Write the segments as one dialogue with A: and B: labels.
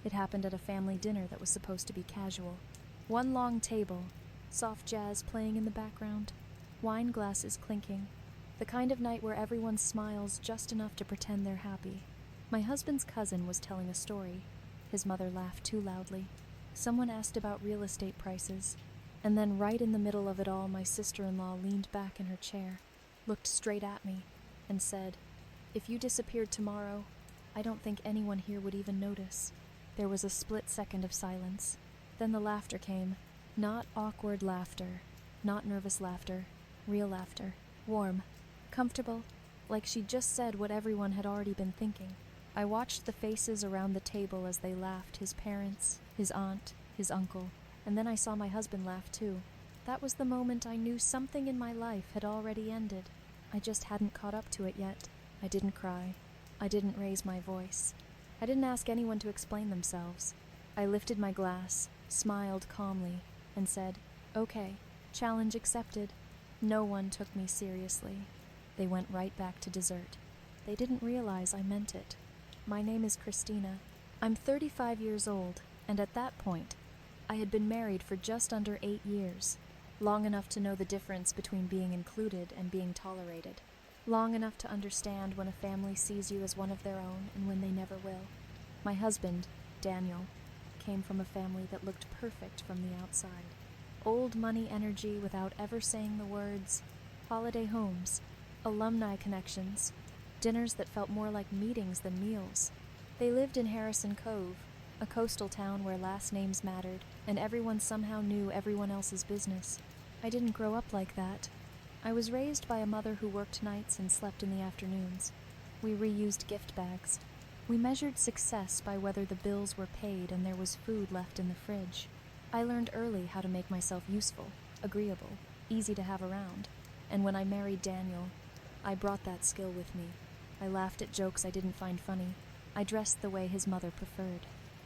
A: It happened at a family dinner that was supposed to be casual. One long table, soft jazz playing in the background, wine glasses clinking. The kind of night where everyone smiles just enough to pretend they're happy. My husband's cousin was telling a story. His mother laughed too loudly. Someone asked about real estate prices. And then right in the middle of it all, my sister-in-law leaned back in her chair, looked straight at me, and said, "If you disappeared tomorrow, I don't think anyone here would even notice." There was a split second of silence. Then the laughter came. Not awkward laughter, not nervous laughter, real laughter. Warm, comfortable, like she'd just said what everyone had already been thinking. I watched the faces around the table as they laughed, his parents, his aunt, his uncle, and then I saw my husband laugh too. That was the moment I knew something in my life had already ended. I just hadn't caught up to it yet. I didn't cry. I didn't raise my voice. I didn't ask anyone to explain themselves. I lifted my glass, smiled calmly, and said, "Okay, challenge accepted." No one took me seriously. They went right back to dessert. They didn't realize I meant it. My name is Christina. I'm 35 years old, and at that point, I had been married for just under 8 years, long enough to know the difference between being included and being tolerated, long enough to understand when a family sees you as one of their own and when they never will. My husband, Daniel, came from a family that looked perfect from the outside. Old money energy without ever saying the words, holiday homes, alumni connections, dinners that felt more like meetings than meals. They lived in Harrison Cove, a coastal town where last names mattered, and everyone somehow knew everyone else's business. I didn't grow up like that. I was raised by a mother who worked nights and slept in the afternoons. We reused gift bags. We measured success by whether the bills were paid and there was food left in the fridge. I learned early how to make myself useful, agreeable, easy to have around. And when I married Daniel, I brought that skill with me. I laughed at jokes I didn't find funny. I dressed the way his mother preferred.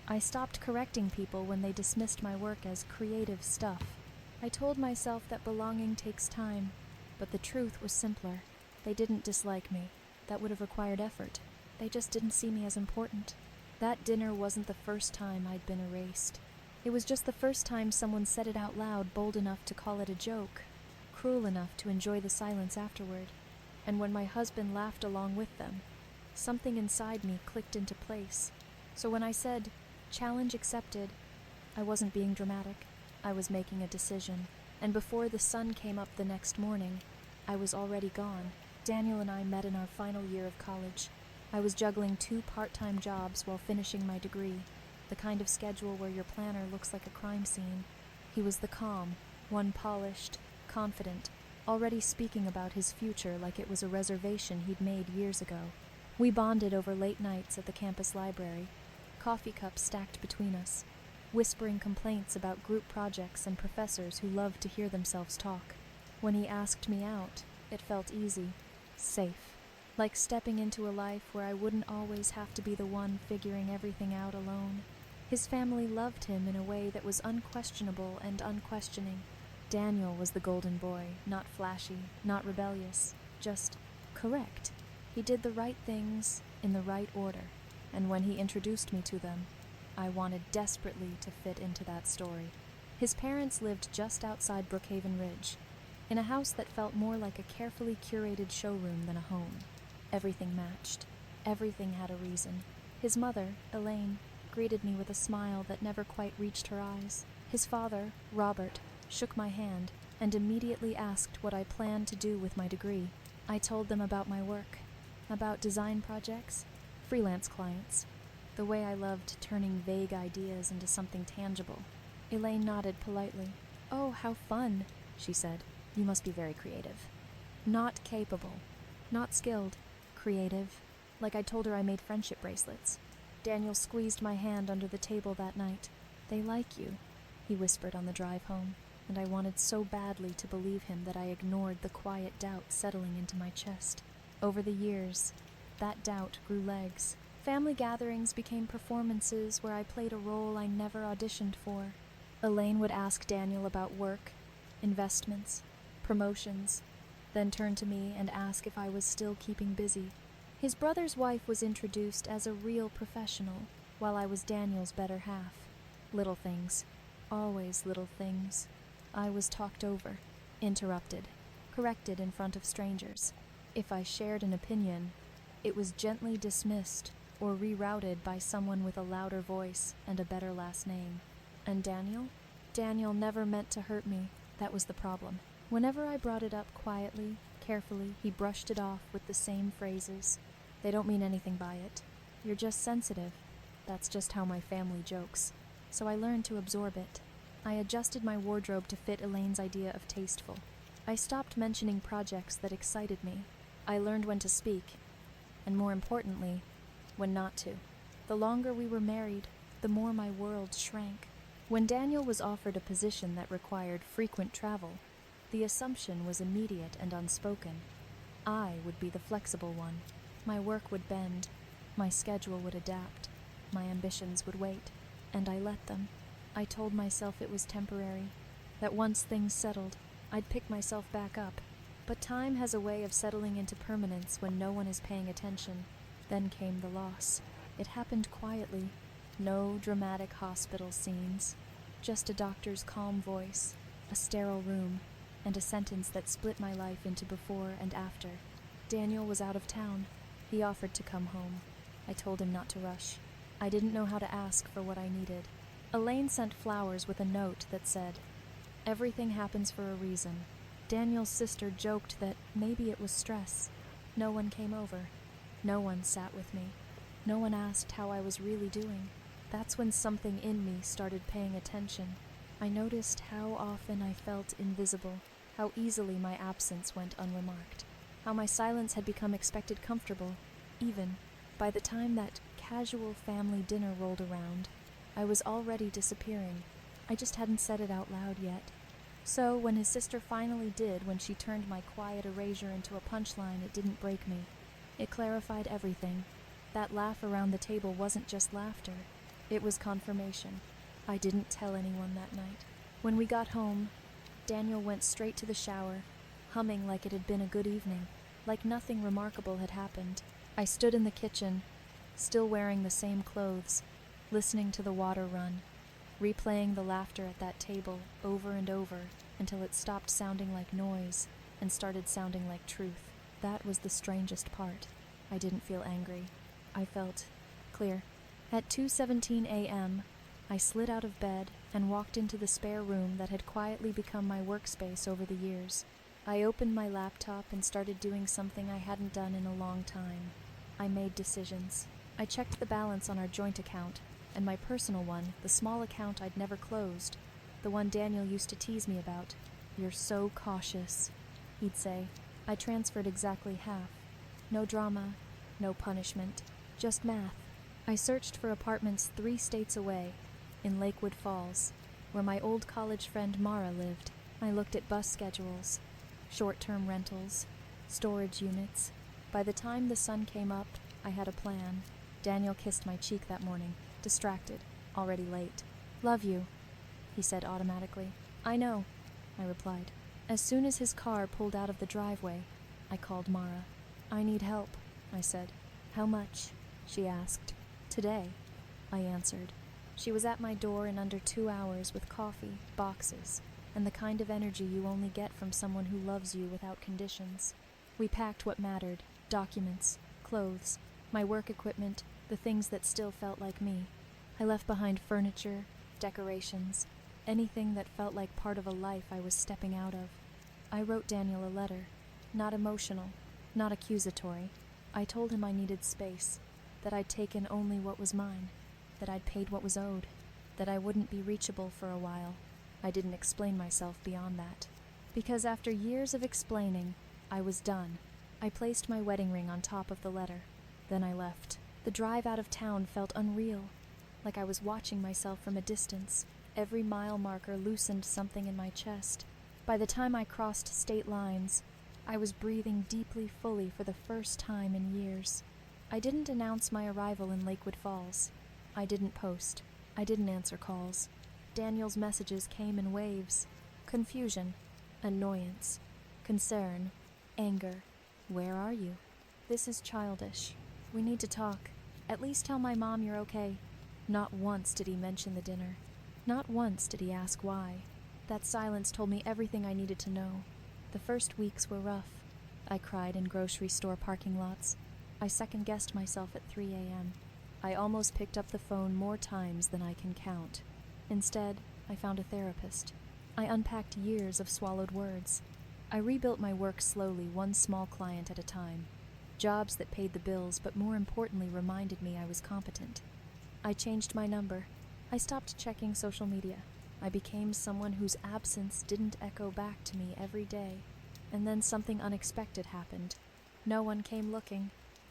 A: I stopped correcting people when they dismissed my work as creative stuff. I told myself that belonging takes time, but the truth was simpler. They didn't dislike me. That would have required effort. They just didn't see me as important. That dinner wasn't the first time I'd been erased. It was just the first time someone said it out loud, bold enough to call it a joke, cruel enough to enjoy the silence afterward. And when my husband laughed along with them, something inside me clicked into place. So when I said, "Challenge accepted," I wasn't being dramatic. I was making a decision. And before the sun came up the next morning, I was already gone. Daniel and I met in our final year of college. I was juggling 2 part-time jobs while finishing my degree, the kind of schedule where your planner looks like a crime scene. He was the calm, one polished, confident, already speaking about his future like it was a reservation he'd made years ago. We bonded over late nights at the campus library, coffee cups stacked between us, whispering complaints about group projects and professors who loved to hear themselves talk. When he asked me out, it felt easy, safe, like stepping into a life where I wouldn't always have to be the one figuring everything out alone. His family loved him in a way that was unquestionable and unquestioning. Daniel was the golden boy, not flashy, not rebellious, just correct. He did the right things in the right order, and when he introduced me to them, I wanted desperately to fit into that story. His parents lived just outside Brookhaven Ridge, in a house that felt more like a carefully curated showroom than a home. Everything matched. Everything had a reason. His mother, Elaine, greeted me with a smile that never quite reached her eyes. His father, Robert, shook my hand and immediately asked what I planned to do with my degree. I told them about my work, about design projects, freelance clients, the way I loved turning vague ideas into something tangible. Elaine nodded politely. "Oh, how fun," she said. "You must be very creative." Not capable, not skilled, creative, like I told her I made friendship bracelets. Daniel squeezed my hand under the table that night. "They like you," he whispered on the drive home, and I wanted so badly to believe him that I ignored the quiet doubt settling into my chest. Over the years, that doubt grew legs. Family gatherings became performances where I played a role I never auditioned for. Elaine would ask Daniel about work, investments, promotions, then turn to me and ask if I was still keeping busy. His brother's wife was introduced as a real professional, while I was Daniel's better half. Little things. Always little things. I was talked over, interrupted, corrected in front of strangers. If I shared an opinion, it was gently dismissed or rerouted by someone with a louder voice and a better last name. And Daniel? Daniel never meant to hurt me. That was the problem. Whenever I brought it up quietly, carefully, he brushed it off with the same phrases. They don't mean anything by it. You're just sensitive. That's just how my family jokes. So I learned to absorb it. I adjusted my wardrobe to fit Elaine's idea of tasteful. I stopped mentioning projects that excited me. I learned when to speak, and more importantly, when not to. The longer we were married, the more my world shrank. When Daniel was offered a position that required frequent travel, the assumption was immediate and unspoken. I would be the flexible one. My work would bend, my schedule would adapt, my ambitions would wait, and I let them. I told myself it was temporary, that once things settled, I'd pick myself back up. But time has a way of settling into permanence when no one is paying attention. Then came the loss. It happened quietly. No dramatic hospital scenes. Just a doctor's calm voice, a sterile room, and a sentence that split my life into before and after. Daniel was out of town. He offered to come home. I told him not to rush. I didn't know how to ask for what I needed. Elaine sent flowers with a note that said, "Everything happens for a reason." Daniel's sister joked that maybe it was stress. No one came over. No one sat with me. No one asked how I was really doing. That's when something in me started paying attention. I noticed how often I felt invisible, how easily my absence went unremarked, how my silence had become expected comfortable. Even by the time that casual family dinner rolled around, I was already disappearing. I just hadn't said it out loud yet. So when his sister finally did, when she turned my quiet erasure into a punchline, it didn't break me. It clarified everything. That laugh around the table wasn't just laughter. It was confirmation. I didn't tell anyone that night. When we got home, Daniel went straight to the shower, humming like it had been a good evening, like nothing remarkable had happened. I stood in the kitchen, still wearing the same clothes, listening to the water run, replaying the laughter at that table over and over until it stopped sounding like noise and started sounding like truth. That was the strangest part. I didn't feel angry. I felt clear. At 2:17 a.m., I slid out of bed and walked into the spare room that had quietly become my workspace over the years. I opened my laptop and started doing something I hadn't done in a long time. I made decisions. I checked the balance on our joint account, and my personal one, the small account I'd never closed, the one Daniel used to tease me about. "You're so cautious," he'd say. I transferred exactly half. No drama, no punishment, just math. I searched for apartments 3 states away, in Lakewood Falls, where my old college friend Mara lived. I looked at bus schedules, short-term rentals, storage units. By the time the sun came up, I had a plan. Daniel kissed my cheek that morning, distracted, already late. "Love you," he said automatically. "I know," I replied. As soon as his car pulled out of the driveway, I called Mara. "I need help," I said. "How much?" she asked. "Today," I answered. She was at my door in under 2 hours with coffee, boxes, and the kind of energy you only get from someone who loves you without conditions. We packed what mattered: documents, clothes, my work equipment, the things that still felt like me. I left behind furniture, decorations, anything that felt like part of a life I was stepping out of. I wrote Daniel a letter, not emotional, not accusatory. I told him I needed space, that I'd taken only what was mine, that I'd paid what was owed, that I wouldn't be reachable for a while. I didn't explain myself beyond that, because after years of explaining, I was done. I placed my wedding ring on top of the letter. Then I left. The drive out of town felt unreal, like I was watching myself from a distance. Every mile marker loosened something in my chest. By the time I crossed state lines, I was breathing deeply fully for the first time in years. I didn't announce my arrival in Lakewood Falls. I didn't post. I didn't answer calls. Daniel's messages came in waves. Confusion, annoyance, concern, anger. "Where are you? This is childish. We need to talk. At least tell my mom you're okay. Not once did he mention the dinner. Not once did he ask why. That silence told me everything I needed to know. The first weeks were rough. I cried in grocery store parking lots. I second-guessed myself at 3 a.m. I almost picked up the phone more times than I can count. Instead, I found a therapist. I unpacked years of swallowed words. I rebuilt my work slowly, one small client at a time. Jobs that paid the bills, but more importantly reminded me I was competent. I changed my number. I stopped checking social media. I became someone whose absence didn't echo back to me every day. And then something unexpected happened. No one came looking.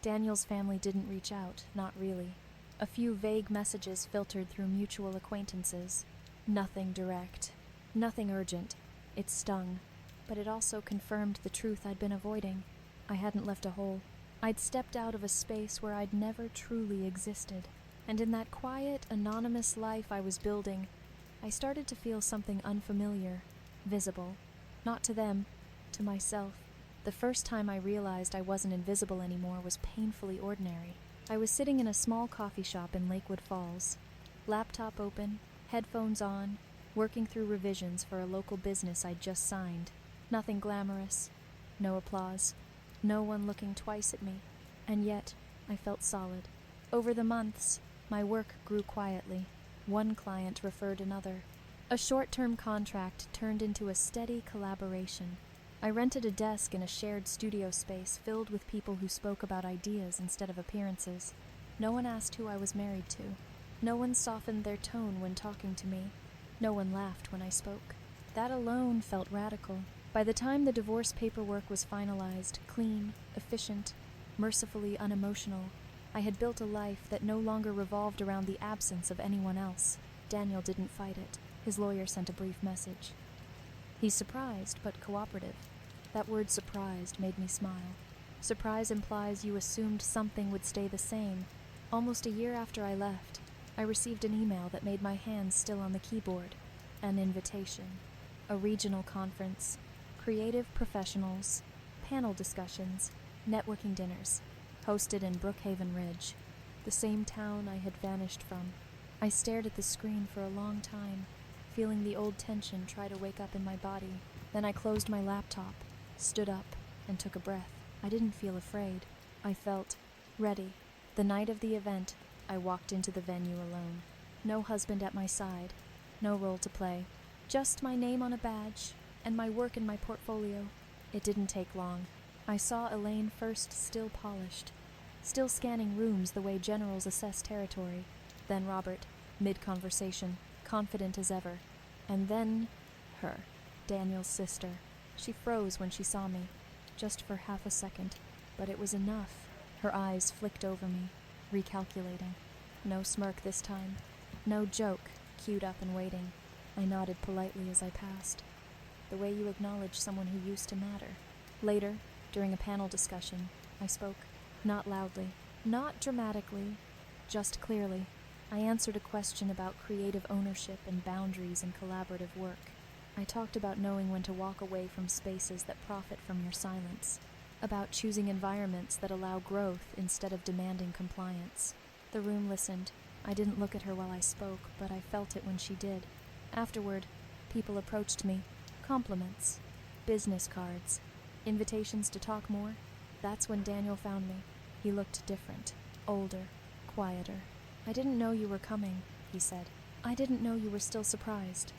A: Daniel's family didn't reach out, not really. A few vague messages filtered through mutual acquaintances. Nothing direct. Nothing urgent. It stung. But it also confirmed the truth I'd been avoiding. I hadn't left a hole. I'd stepped out of a space where I'd never truly existed. And in that quiet, anonymous life I was building, I started to feel something unfamiliar, visible. Not to them, to myself. The first time I realized I wasn't invisible anymore was painfully ordinary. I was sitting in a small coffee shop in Lakewood Falls. Laptop open, headphones on, working through revisions for a local business I'd just signed. Nothing glamorous. No applause. No one looking twice at me. And yet, I felt solid. Over the months, my work grew quietly. One client referred another. A short-term contract turned into a steady collaboration. I rented a desk in a shared studio space filled with people who spoke about ideas instead of appearances. No one asked who I was married to. No one softened their tone when talking to me. No one laughed when I spoke. That alone felt radical. By the time the divorce paperwork was finalized, clean, efficient, mercifully unemotional, I had built a life that no longer revolved around the absence of anyone else. Daniel didn't fight it. His lawyer sent a brief message. He's surprised, but cooperative. That word surprised made me smile. Surprise implies you assumed something would stay the same. Almost a year after I left, I received an email that made my hands still on the keyboard. An invitation. A regional conference. Creative professionals. Panel discussions. Networking dinners. Hosted in Brookhaven Ridge. The same town I had vanished from. I stared at the screen for a long time, feeling the old tension try to wake up in my body. Then I closed my laptop, stood up, and took a breath. I didn't feel afraid. I felt ready. The night of the event, I walked into the venue alone. No husband at my side, no role to play. Just my name on a badge, and my work in my portfolio. It didn't take long. I saw Elaine first still polished, still scanning rooms the way generals assess territory. Then Robert, mid-conversation, confident as ever. And then her, Daniel's sister. She froze when she saw me, just for half a second, but it was enough. Her eyes flicked over me, recalculating. No smirk this time. No joke, queued up and waiting. I nodded politely as I passed. The way you acknowledge someone who used to matter. Later, during a panel discussion, I spoke. Not loudly, not dramatically, just clearly. I answered a question about creative ownership and boundaries in collaborative work. I talked about knowing when to walk away from spaces that profit from your silence, about choosing environments that allow growth instead of demanding compliance. The room listened. I didn't look at her while I spoke, but I felt it when she did. Afterward, people approached me. Compliments, business cards, invitations to talk more. That's when Daniel found me. He looked different, older, quieter. I didn't know you were coming, he said. I didn't know you were still surprised.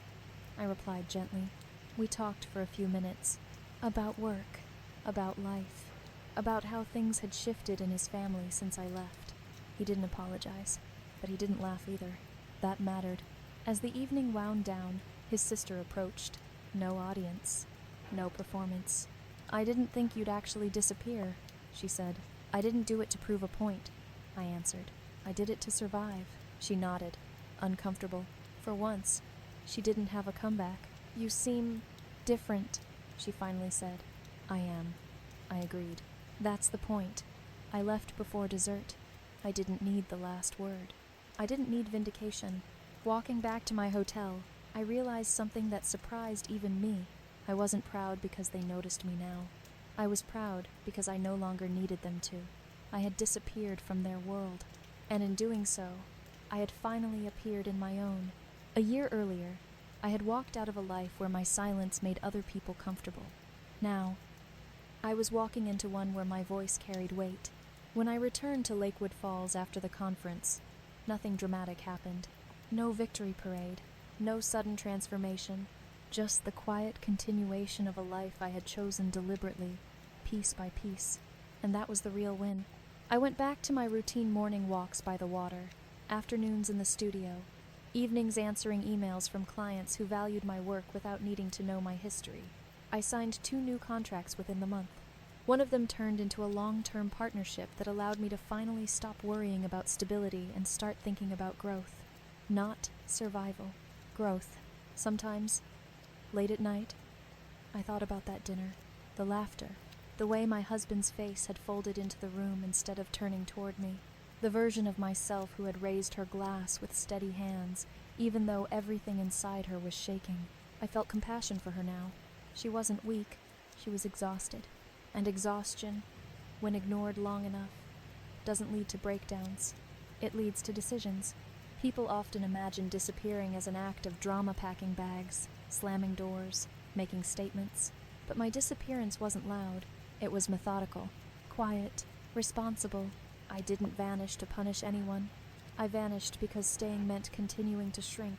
A: I replied gently. We talked for a few minutes. About work, about life, about how things had shifted in his family since I left. He didn't apologize, but he didn't laugh either. That mattered. As the evening wound down, his sister approached. No audience, no performance. I didn't think you'd actually disappear, she said. I didn't do it to prove a point, I answered. I did it to survive. She nodded, uncomfortable. For once, she didn't have a comeback. You seem different, she finally said. I am, I agreed. That's the point. I left before dessert. I didn't need the last word. I didn't need vindication. Walking back to my hotel, I realized something that surprised even me. I wasn't proud because they noticed me now. I was proud because I no longer needed them to. I had disappeared from their world, and in doing so, I had finally appeared in my own. A year earlier, I had walked out of a life where my silence made other people comfortable. Now, I was walking into one where my voice carried weight. When I returned to Lakewood Falls after the conference, nothing dramatic happened. No victory parade, no sudden transformation, just the quiet continuation of a life I had chosen deliberately, piece by piece. And that was the real win. I went back to my routine morning walks by the water, afternoons in the studio, evenings answering emails from clients who valued my work without needing to know my history. I signed 2 new contracts within the month. One of them turned into a long-term partnership that allowed me to finally stop worrying about stability and start thinking about growth. Not survival. Growth. Sometimes, late at night, I thought about that dinner, the laughter, the way my husband's face had folded into the room instead of turning toward me, the version of myself who had raised her glass with steady hands, even though everything inside her was shaking. I felt compassion for her now. She wasn't weak, she was exhausted. And exhaustion, when ignored long enough, doesn't lead to breakdowns. It leads to decisions. People often imagine disappearing as an act of drama-packing bags, slamming doors, making statements. But my disappearance wasn't loud. It was methodical, quiet, responsible. I didn't vanish to punish anyone. I vanished because staying meant continuing to shrink.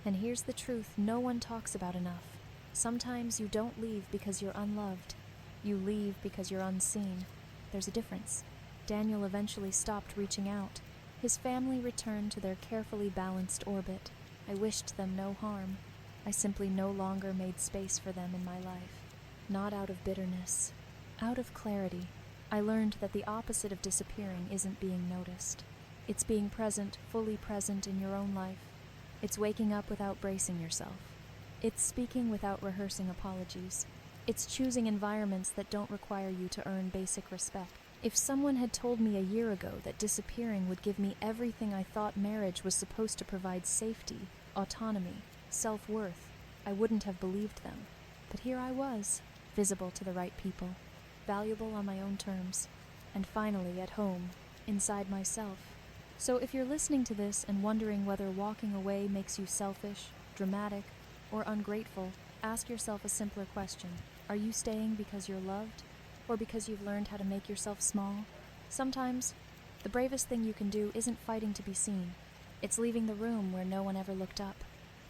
A: And here's the truth no one talks about enough. Sometimes you don't leave because you're unloved. You leave because you're unseen. There's a difference. Daniel eventually stopped reaching out. His family returned to their carefully balanced orbit. I wished them no harm. I simply no longer made space for them in my life. Not out of bitterness. Out of clarity. I learned that the opposite of disappearing isn't being noticed. It's being present, fully present in your own life. It's waking up without bracing yourself. It's speaking without rehearsing apologies. It's choosing environments that don't require you to earn basic respect. If someone had told me a year ago that disappearing would give me everything I thought marriage was supposed to provide, safety, autonomy, self-worth, I wouldn't have believed them. But here I was, visible to the right people, valuable on my own terms, and finally at home, inside myself. So if you're listening to this and wondering whether walking away makes you selfish, dramatic, or ungrateful, ask yourself a simpler question. Are you staying because you're loved, or because you've learned how to make yourself small? Sometimes, the bravest thing you can do isn't fighting to be seen. It's leaving the room where no one ever looked up.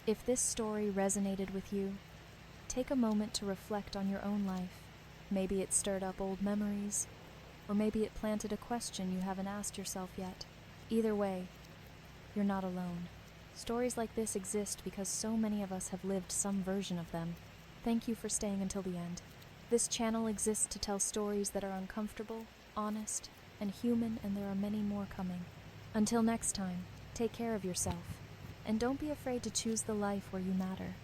A: If this story resonated with you, take a moment to reflect on your own life. Maybe it stirred up old memories, or maybe it planted a question you haven't asked yourself yet. Either way, you're not alone. Stories like this exist because so many of us have lived some version of them. Thank you for staying until the end. This channel exists to tell stories that are uncomfortable, honest, and human, and there are many more coming. Until next time, take care of yourself, and don't be afraid to choose the life where you matter.